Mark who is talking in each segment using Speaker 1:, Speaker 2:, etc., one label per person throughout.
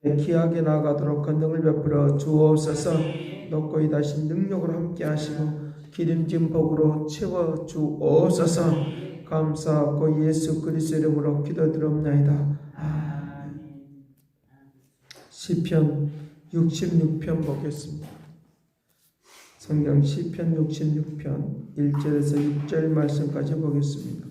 Speaker 1: 귀하게 나아가도록 권능을 베풀어 주옵소서. 높고 다신 능력으로 함께 하시고 기름진 복으로 채워 주옵소서. 감사하고 예수 그리스도 이름으로 기도드립나이다. 시편 66편 보겠습니다. 성경 시편 66편 1절에서 6절 말씀까지 보겠습니다.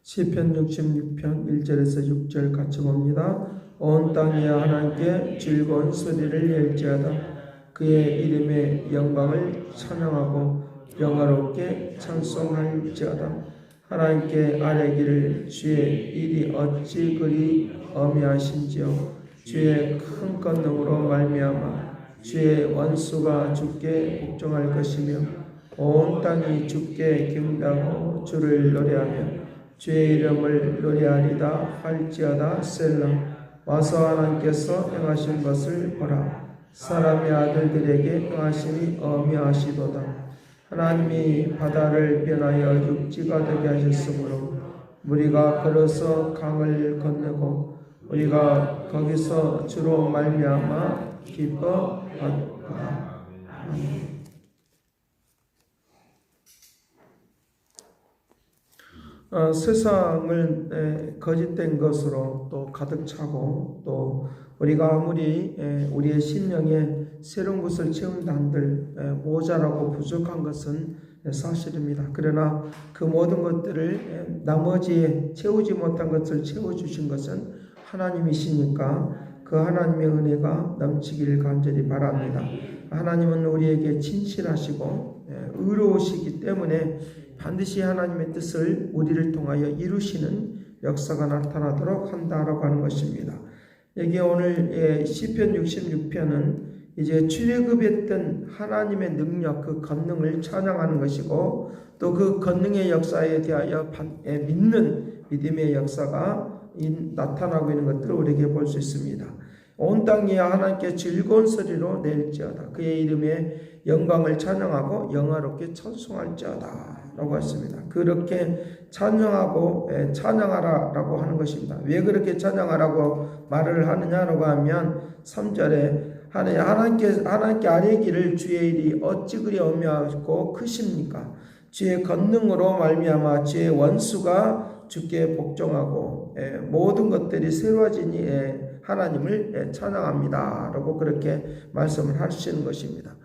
Speaker 1: 시편 66편 1절에서 6절 같이 봅니다. 온 땅이 하나님께 즐거운 소리를 낼지어다. 그의 이름의 영광을 찬양하고 영화롭게 찬송할지어다. 하나님께 아뢰기를 주의 일이 어찌 그리 어미하신지요. 주의 큰 권능으로 말미암아 주의 원수가 주께 복종할 것이며 온 땅이 주께 경배하고 주를 노래하며 주의 이름을 노래하리다 할지어다. 셀라. 와서 하나님께서 행하신 것을 보라. 사람의 아들들에게 행하심이 어미하시도다. 하나님이 바다를 변하여 육지가 되게 하셨으므로 우리가 걸어서 강을 건너고 우리가 거기서 주로 말미암아 기뻐하도다. 아멘. 세상을 거짓된 것으로 또 가득 차고 또 우리가 아무리 우리의 심령에 새로운 것을 채운다 한들 모자라고 부족한 것은 사실입니다. 그러나 그 모든 것들을 나머지에 채우지 못한 것을 채워주신 것은 하나님이시니까 그 하나님의 은혜가 넘치길 간절히 바랍니다. 하나님은 우리에게 진실하시고 의로우시기 때문에 반드시 하나님의 뜻을 우리를 통하여 이루시는 역사가 나타나도록 한다라고 하는 것입니다. 여기 오늘 시편 66편은 이제 출애굽했던 하나님의 능력, 그 권능을 찬양하는 것이고 또 그 권능의 역사에 대하여 믿는 믿음의 역사가 나타나고 있는 것들을 우리에게 볼 수 있습니다. 온 땅이 하나님께 즐거운 소리로 낼지어다. 그의 이름에 영광을 찬양하고 영화롭게 찬송할지어다 라고 했습니다. 그렇게 찬양하고 찬양하라라고 하는 것입니다. 왜 그렇게 찬양하라고 말을 하느냐라고 하면 3절에 하나님께 아뢰기를 주의 일이 어찌 그리 엄하고 크십니까? 주의 권능으로 말미암아 주의 원수가 주께 복종하고 모든 것들이 새로워지니 하나님을 찬양합니다 라고 그렇게 말씀을 하시는 것입니다.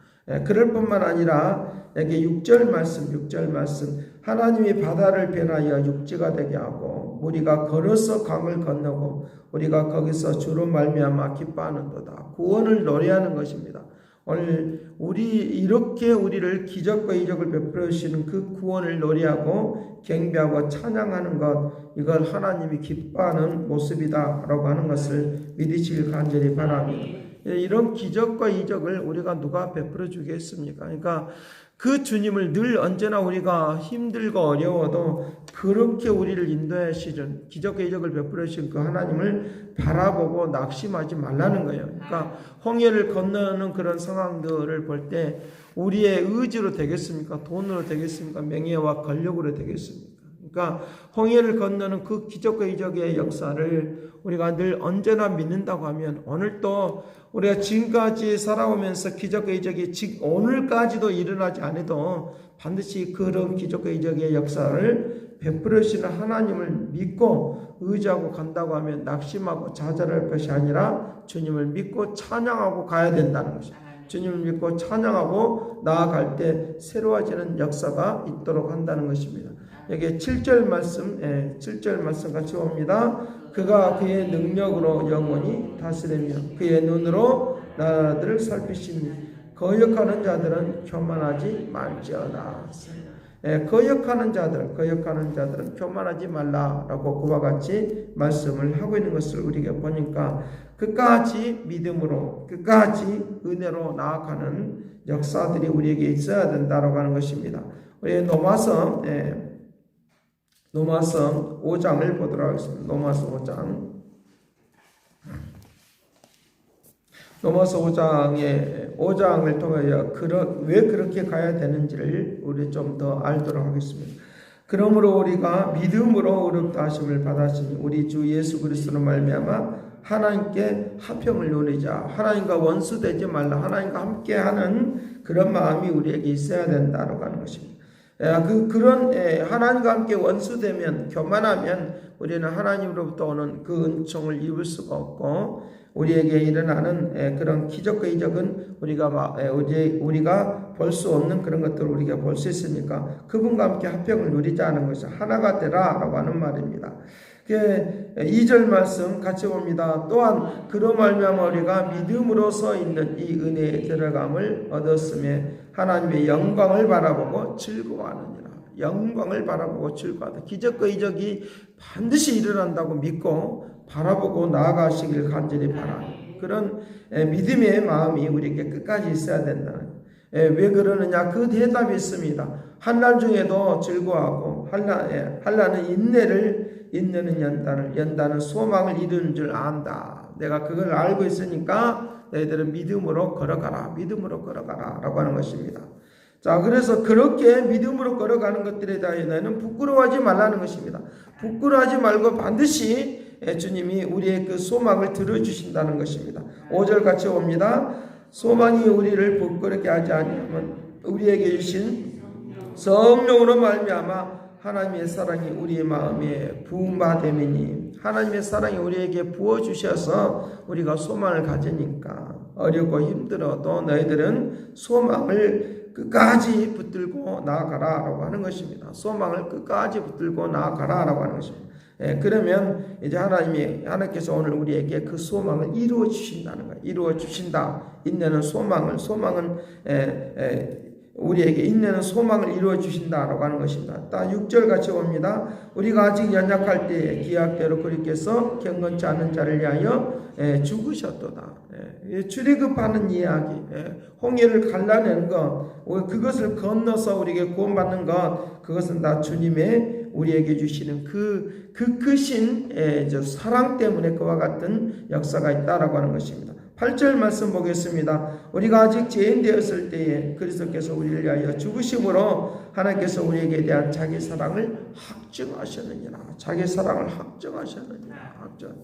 Speaker 1: 그럴 뿐만 아니라 여기 6절 말씀 하나님이 바다를 변하여 육지가 되게 하고 우리가 걸어서 강을 건너고 우리가 거기서 주로 말미암아 기뻐하는도다. 구원을 노래하는 것입니다. 오늘 이렇게 우리를 기적과 이적을 베풀어 주시는 그 구원을 노래하고 경배하고 찬양하는 것, 이걸 하나님이 기뻐하는 모습이다라고 하는 것을 믿으시길 간절히 바랍니다. 이런 기적과 이적을 우리가 누가 베풀어 주겠습니까? 그러니까 그 주님을 늘 언제나 우리가 힘들고 어려워도 그렇게 우리를 인도하시는 기적과 이적을 베풀어 주신 그 하나님을 바라보고 낙심하지 말라는 거예요. 그러니까 홍해를 건너는 그런 상황들을 볼 때 우리의 의지로 되겠습니까? 돈으로 되겠습니까? 명예와 권력으로 되겠습니까? 그러니까 홍해를 건너는 그 기적과 이적의 역사를 우리가 늘 언제나 믿는다고 하면 오늘도 우리가 지금까지 살아오면서 기적과 이적이 오늘까지도 일어나지 않아도 반드시 그런 기적과 이적의 역사를 베풀어 주시는 하나님을 믿고 의지하고 간다고 하면 낙심하고 좌절할 것이 아니라 주님을 믿고 찬양하고 가야 된다는 것입니다. 주님을 믿고 찬양하고 나아갈 때 새로워지는 역사가 있도록 한다는 것입니다. 여기 7절 말씀 같이 봅니다. 그가 그의 능력으로 영원히 다스리며 그의 눈으로 나라들을 살피시니 거역하는 자들은 교만하지 말지어다. 거역하는 자들은 교만하지 말라라고 그와 같이 말씀을 하고 있는 것을 우리가 보니까 끝까지 믿음으로 끝까지 은혜로 나아가는 역사들이 우리에게 있어야 된다라고 하는 것입니다. 우리 로마서 5장을 보도록 하겠습니다. 로마서 5장을 통하여 왜 그렇게 가야 되는지를 우리 좀 더 알도록 하겠습니다. 그러므로 우리가 믿음으로 의롭다 하심을 받았으니 우리 주 예수 그리스도로 말미암아 하나님께 화평을 누리자. 하나님과 원수되지 말라. 하나님과 함께하는 그런 마음이 우리에게 있어야 된다라고 하는 것입니다. 그런 하나님과 함께 원수되면, 교만하면 우리는 하나님으로부터 오는 그 은총을 입을 수가 없고, 우리에게 일어나는 그런 기적과 이적은 우리가 볼 수 없는 그런 것들을 우리가 볼 수 있으니까 그분과 함께 화평을 누리자는 것이 하나가 되라라고 하는 말입니다. 2절 말씀 같이 봅니다. 또한 그로 말미암아 우리가 믿음으로 서 있는 이 은혜에 들어감을 얻었음에 하나님의 영광을 바라보고 즐거워하느니라. 영광을 바라보고 즐거워하다. 기적과 이적이 반드시 일어난다고 믿고 바라보고 나아가시길 간절히 바라는 그런 믿음의 마음이 우리에게 끝까지 있어야 된다는. 왜 그러느냐? 그 대답이 있습니다. 한날 중에도 즐거워하고 한날은 인내는 연단은 소망을 이루는 줄 안다. 내가 그걸 알고 있으니까 너희들은 믿음으로 걸어가라 라고 하는 것입니다. 자, 그래서 그렇게 믿음으로 걸어가는 것들에 대하여 너희는 부끄러워하지 말라는 것입니다. 부끄러워하지 말고 반드시 주님이 우리의 그 소망을 들어주신다는 것입니다. 5절 같이 봅니다. 소망이 우리를 부끄럽게 하지 아니하면 우리에게 주신 성령으로 말미암아 하나님의 사랑이 우리의 마음에 부음받음이니, 하나님의 사랑이 우리에게 부어주셔서 우리가 소망을 가지니까 어렵고 힘들어도 너희들은 소망을 끝까지 붙들고 나아가라 라고 하는 것입니다. 소망을 끝까지 붙들고 나아가라 라고 하는 것입니다. 그러면 이제 하나님께서 오늘 우리에게 그 소망을 이루어 주신다는 거예요. 이루어 주신다. 인내는 소망은 우리에게 인내는 소망을 이루어 주신다라고 하는 것입니다. 6절 같이 봅니다. 우리가 아직 연약할 때에 기약대로 그리께서 경건치 않은 자를 위하여 죽으셨도다. 출애굽하는 이야기, 홍해를 갈라내는 것, 그것을 건너서 우리에게 구원받는 것, 그것은 다 주님의 우리에게 주시는 그 크신 사랑 때문에 그와 같은 역사가 있다라고 하는 것입니다. 8절 말씀 보겠습니다. 우리가 아직 죄인 되었을 때에 그리스도께서 우리를 위하여 죽으심으로 하나님께서 우리에게 대한 자기 사랑을 확증하셨느니라. 자기 사랑을 확증하셨느니라.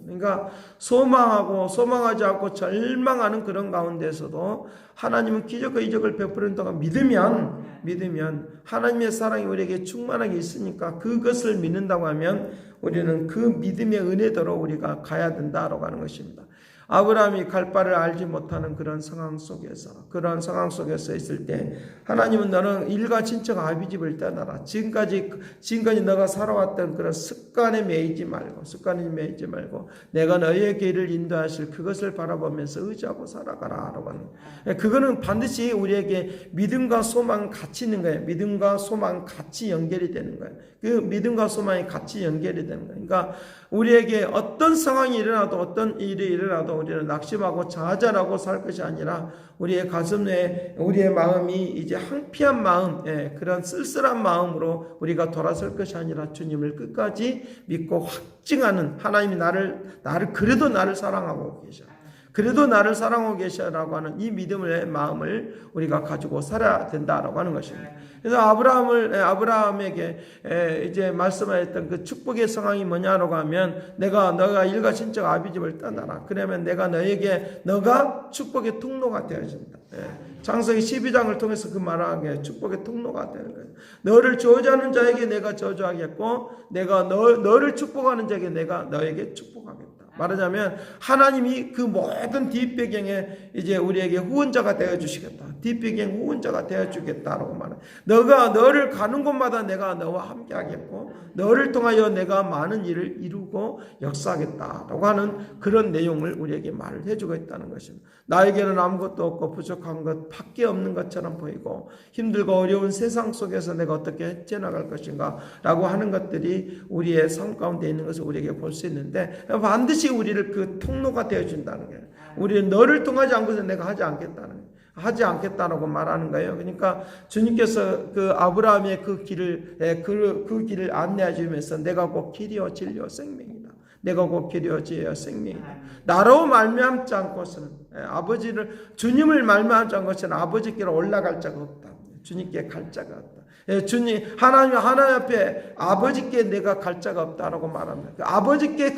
Speaker 1: 그러니까 소망하지 않고 절망하는 그런 가운데서도 하나님은 기적과 이적을 베푸는 동안 믿으면 하나님의 사랑이 우리에게 충만하게 있으니까 그것을 믿는다고 하면 우리는 그 믿음의 은혜대로 우리가 가야 된다라고 하는 것입니다. 아브라함이 갈 바를 알지 못하는 그런 상황 속에서 있을 때 하나님은 너는 일가 친척 아비집을 떠나라. 지금까지 너가 살아왔던 그런 습관에 매이지 말고 내가 너의 길을 인도하실 그것을 바라보면서 의지하고 살아가라. 그거는 반드시 우리에게 믿음과 소망 같이 있는 거예요. 믿음과 소망 같이 연결이 되는 거예요. 그 믿음과 소망이 같이 연결이 되는 거예요. 그러니까 우리에게 어떤 상황이 일어나도 어떤 일이 일어나도 우리는 낙심하고 좌절하고 살 것이 아니라 우리의 가슴 내에 우리의 마음이 이제 항피한 마음, 그런 쓸쓸한 마음으로 우리가 돌아설 것이 아니라 주님을 끝까지 믿고 확증하는 하나님이 그래도 나를 사랑하고 계셔. 그래도 나를 사랑하고 계셔라고 하는 이 믿음의 마음을 우리가 가지고 살아야 된다라고 하는 것입니다. 그래서 아브라함에게 이제 말씀하셨던 그 축복의 상황이 뭐냐라고 하면 너가 일가 친척 아비집을 떠나라. 그러면 너가 축복의 통로가 되어진다. 창세기 12장을 통해서 그 말하는 게 축복의 통로가 되는 거예요. 너를 저주하는 자에게 내가 저주하겠고 내가 너를 축복하는 자에게 내가 너에게 축복하겠다. 말하자면 하나님이 그 모든 뒷배경에 이제 우리에게 후원자가 되어주시겠다. 뒷배경 후원자가 되어주겠다라고 말해요. 너를 가는 곳마다 내가 너와 함께 하겠고 너를 통하여 내가 많은 일을 이루고 역사하겠다라고 하는 그런 내용을 우리에게 말을 해주고 있다는 것입니다. 나에게는 아무것도 없고 부족한 것 밖에 없는 것처럼 보이고 힘들고 어려운 세상 속에서 내가 어떻게 헤쳐나갈 것인가 라고 하는 것들이 우리의 삶 가운데 있는 것을 우리에게 볼 수 있는데 반드시 우리를 그 통로가 되어준다는 거예요. 우리는 너를 통하지 않고서 내가 하지 않겠다라고 말하는 거예요. 그러니까 주님께서 그 아브라함의 그 길을 안내해 주면서 내가 곧 길이요 진리요 생명이다. 내가 곧 길이요 진리요 생명이다. 나로 말미암지 않고서는 주님을 말미암지 않고서는 아버지께로 올라갈 자가 없다. 주님께 갈 자가 없다. 하나님 앞에 아버지께 내가 갈 자가 없다라고 말합니다. 아버지께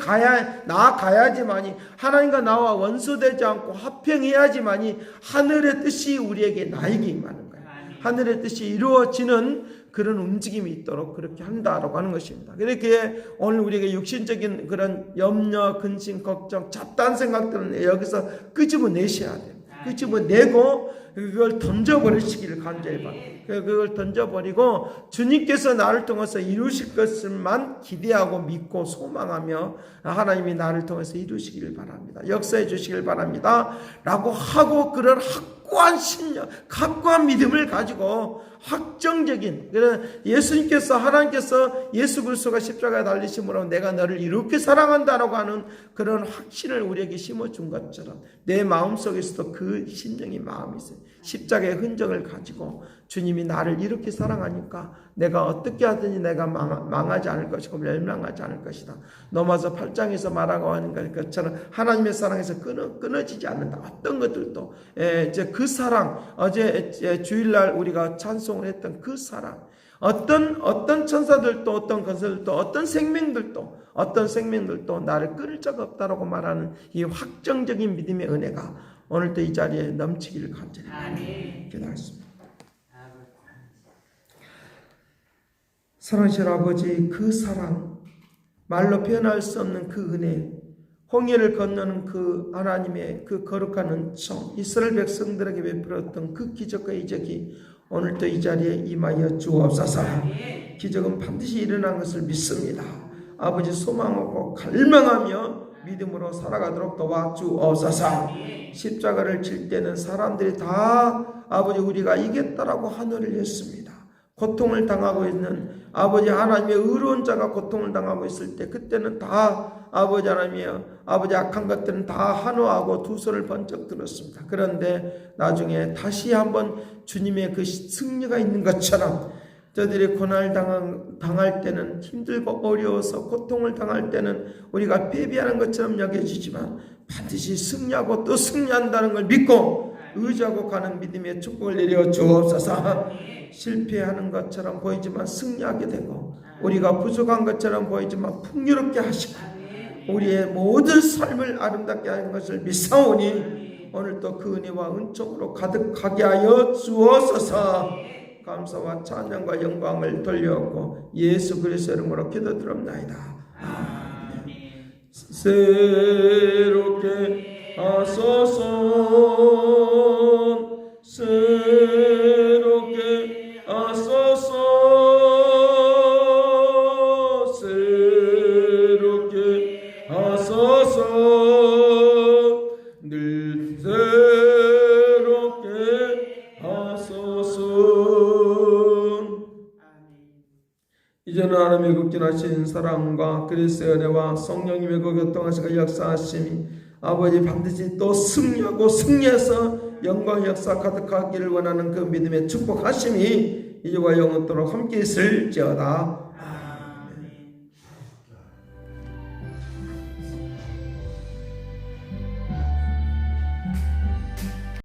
Speaker 1: 나아가야지만이 하나님과 나와 원수되지 않고 화평해야지만이 하늘의 뜻이 우리에게 나에게 임하는 거예요. 하늘의 뜻이 이루어지는 그런 움직임이 있도록 그렇게 한다라고 하는 것입니다. 그렇게 오늘 우리에게 육신적인 그런 염려, 근심, 걱정, 잡다한 생각들은 여기서 끄집어내셔야 돼요. 끄집어내고 그걸 던져버리시기를 간절히 바랍니다. 그걸 던져버리고 주님께서 나를 통해서 이루실 것을만 기대하고 믿고 소망하며 하나님이 나를 통해서 이루시기를 바랍니다. 역사해 주시기를 바랍니다. 라고 하고 그런 확고한 신념, 확고한 믿음을 가지고 확정적인 예수님께서 하나님께서 예수 그리스도가 십자가에 달리심으로 내가 너를 이렇게 사랑한다라고 하는 그런 확신을 우리에게 심어준 것처럼 내 마음속에서도 그 심령이 마음이 있어요. 십자가의 흔적을 가지고 주님이 나를 이렇게 사랑하니까 내가 어떻게 하든지 내가 망하지 않을 것이고 멸망하지 않을 것이다. 로마서 8장에서 말하고 하는 것처럼 하나님의 사랑에서 끊어지지 않는다. 어떤 것들도 이제 그 사랑, 어제 주일날 우리가 찬송을 했던 그 사랑, 어떤 천사들도 어떤 건설들도 어떤 생명들도 나를 끊을 자가 없다라고 말하는 이 확정적인 믿음의 은혜가 오늘도 이 자리에 넘치기를 간절히 기도하겠습니다. 사랑하신 아버지, 그 사랑, 말로 표현할 수 없는 그 은혜, 홍해를 건너는 그 하나님의 그 거룩한 은총, 이스라엘 백성들에게 베풀었던 그 기적과 이적이 오늘도 이 자리에 임하여 주옵소서. 기적은 반드시 일어난 것을 믿습니다. 아버지, 소망하고 갈망하며 믿음으로 살아가도록 도와주옵소서. 십자가를 질 때는 사람들이 다 아버지 우리가 이겼다라고 환호를 했습니다. 고통을 당하고 있는 아버지 하나님의 의로운 자가 고통을 당하고 있을 때 그때는 다 아버지 하나님이여 아버지 악한 것들은 다 환호하고 두 손을 번쩍 들었습니다. 그런데 나중에 다시 한번 주님의 그 승리가 있는 것처럼 저들이 고난을 당할 때는 힘들고 어려워서 고통을 당할 때는 우리가 패배하는 것처럼 여겨지지만 반드시 승리하고 또 승리한다는 걸 믿고 의지하고 가는 믿음의 축복을 내려 주옵소서. 실패하는 것처럼 보이지만 승리하게 되고 우리가 부족한 것처럼 보이지만 풍요롭게 하시고 우리의 모든 삶을 아름답게 하는 것을 믿사오니 오늘도 그 은혜와 은총으로 가득하게 하여 주옵소서. 감사와 찬양과 영광을 돌려오고 예수 그리스도의 이름으로 기도드립나이다. 아멘. 새롭게 하소서, 새롭게 하소서, 새롭게 하소서, 늘 새롭게 하소서. 이제는 하나님의 극진하신 사랑과 그리스도의 은혜와 성령님의 그 교통하시고 역사하심이 아버지 반드시 또 승리하고 승리해서 영광 역사 가득하기를 원하는 그 믿음의 축복하심이 이제와 영원토록 함께 있을지어다.